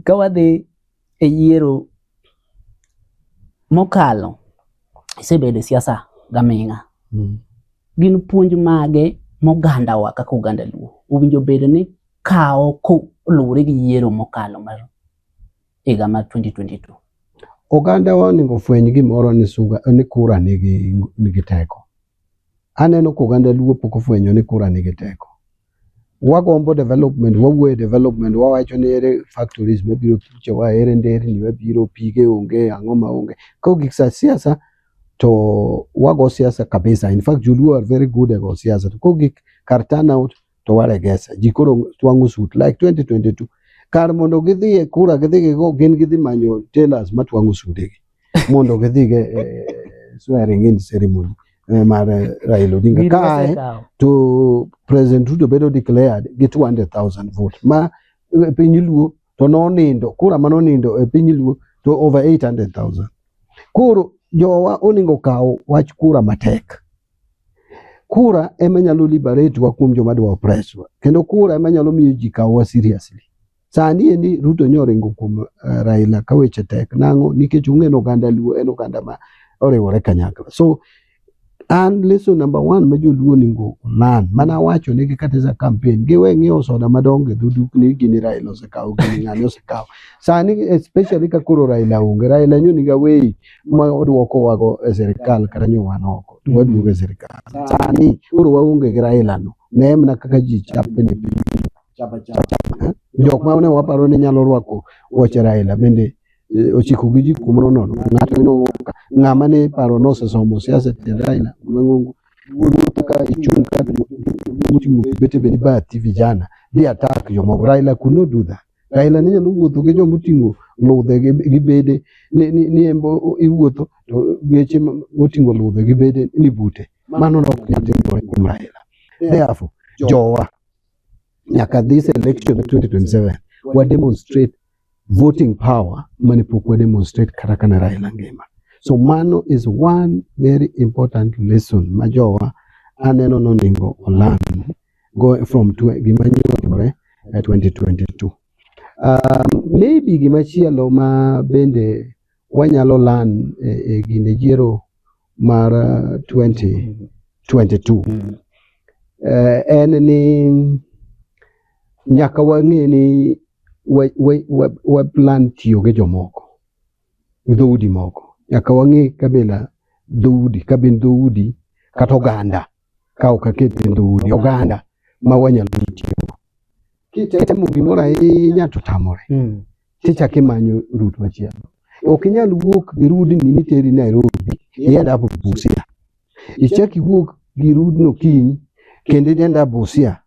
kawadhi e yiero mokalo isebedo siasa gaming'a. Gin puonj mage moganda wa kaka oganda Luo owinjo bedo ni kao ko luwore gi yiero mokalo mar higa mar 2022. Oganda wa onego fweny gimoro ni kura nigi teko. Aneno ko oganda Luo pok ofwenyo ni kura nigi teko. Wagombo development, wawuoyo development, wawacho ni ere factories mabiro thuchewa, ere nderni mabiro, pige onge, ang'o maonge. Kok gik sa siasa to wago siasa kabisa. In fact, Joluo are very good at go siasa. Kok gik kar turnout to waregesa. Jikoro twang'o sut like 2022. Kar mondo gidhi kura gidhi go gin gidhi manyo tailors matwang'o sudegi. Mondo gidhi swearing in ceremony mar Raila Odinga kae to President Ruto bedo declared gi 200,000 votes. Ma piny Luo to nonindo kura manonindo e piny Luo to over 800,000. Koro jowa oningo kawo wach kura matek. Kura ema nyalo liberate wa kuom joma dwa oppress wa. Kendo kura ema nyalo miyo ji kawo seriously. Sani endi Ruto nyoringo kuom Raila ka weche tek nango nikech ung'eno oganda Luo en oganda ma oriwore kanyakla. So and lesson number 1 ma Joluo ningo learn mana wacho negi kata za campaign giwe ng'iewo soda madongo dudukni gini Raila osekawo gini ng'ani osekawo. Sani especially ka koro Raila onge, Raila nyoniga wei ma oduoko wago e serikal kata nyowan oko to waduogo e serikal. Sani koro waonge gi Raila no nemna kaka ji chape ne chapa jok ma ne waparo ni nyalo rwako wuoche Raila bende ochiko gi ji kumoro nono. Ng'ato ino ng'ama ne paro nosesomo siasa te Raila mang'ongo wuotho ka ichung' ka muting'o bete bende bathi vijana di attack jomoko. Raila could not do that. Raila ne nyalo wuotho gi jomoting'o ludhe gi bede ni embo iwuotho to geche moting'o ludhe gi bede ni bute. Mano nok nyalo timore kuom Raila. Therefore jowa nyaka this election 2027 wa demonstrate voting power manipok wa demonstrate kata na Raila ngima. So mano is one very important lesson ma jowa aneno noningo learn go from gima nyore 2022. Maybe gima chielo ma bende wanyalo learn e gine jiero mar 2022 en ni nyaka wang'e ni wa plan tiyo gi jomoko dhoudi moko. Nyaka wang'e kabila dhoudi kabin dhoudi kata oganda ka ok akete dhoudi oganda ma wanyalo tiyo. Kitemo gimoro ahinya to tamore. Tichako imanyo route machielo. Ok inyal wuok gi rudni niteri Nairobi ienda hapo Busia. Ichaki wuok gi rudno kiny kendo ienda Busia.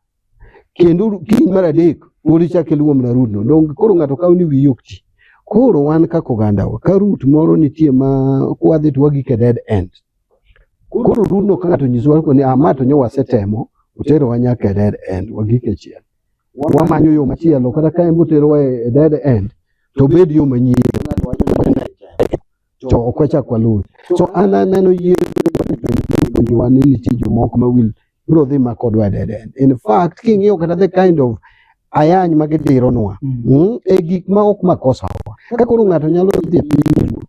Kendo kiny mar adek uri chake luom na rudno. Dong koro ng'ato kawo ni wiyi ok ti. Koro wan kaka oganda wa ka route moro nitie ma kwadhi to wagi ke dead end. Koro rudno ka ng'ato nyisowa ko ni ama to nyo wasetemo otero wa nyaka dead end wagike chiel. Wamanyo yo machielo kata ka embo tero wa e dead end to bed yo manyien to ok wachak waluw. So aneno yiero wa ni nitie jomoko ma will bro dhi makodwa dead end. In fact king'iyo kata the kind of ayany magidironwa e gik ma ok makosa wa. Ka koro ng'ato nyalo dhi piny Luo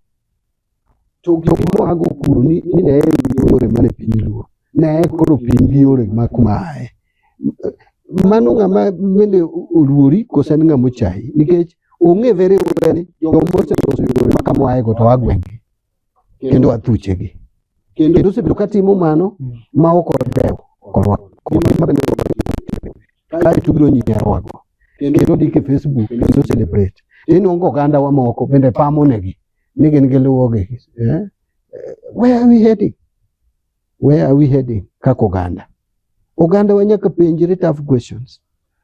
to gik moago kuro ni ne yore mane piny Luo ne koro piny gi yore ma kumae. Mano ng'ama bende oluori kosa ni ng'ama ochayi nikech ong'e very well ni jomoseloso yore ma kamae go to agwenge kendo athuchegi kendo osebedo katimo mano ma ok odewo korwako kai tubiro nyiero wago kendo ndike Facebook kendo celebrate. Inongo oganda wa moko bende pamo negi ni gin giluwogi. Where are we heading? Where are we heading kaka oganda? Oganda wa nyaka penjre tough questions.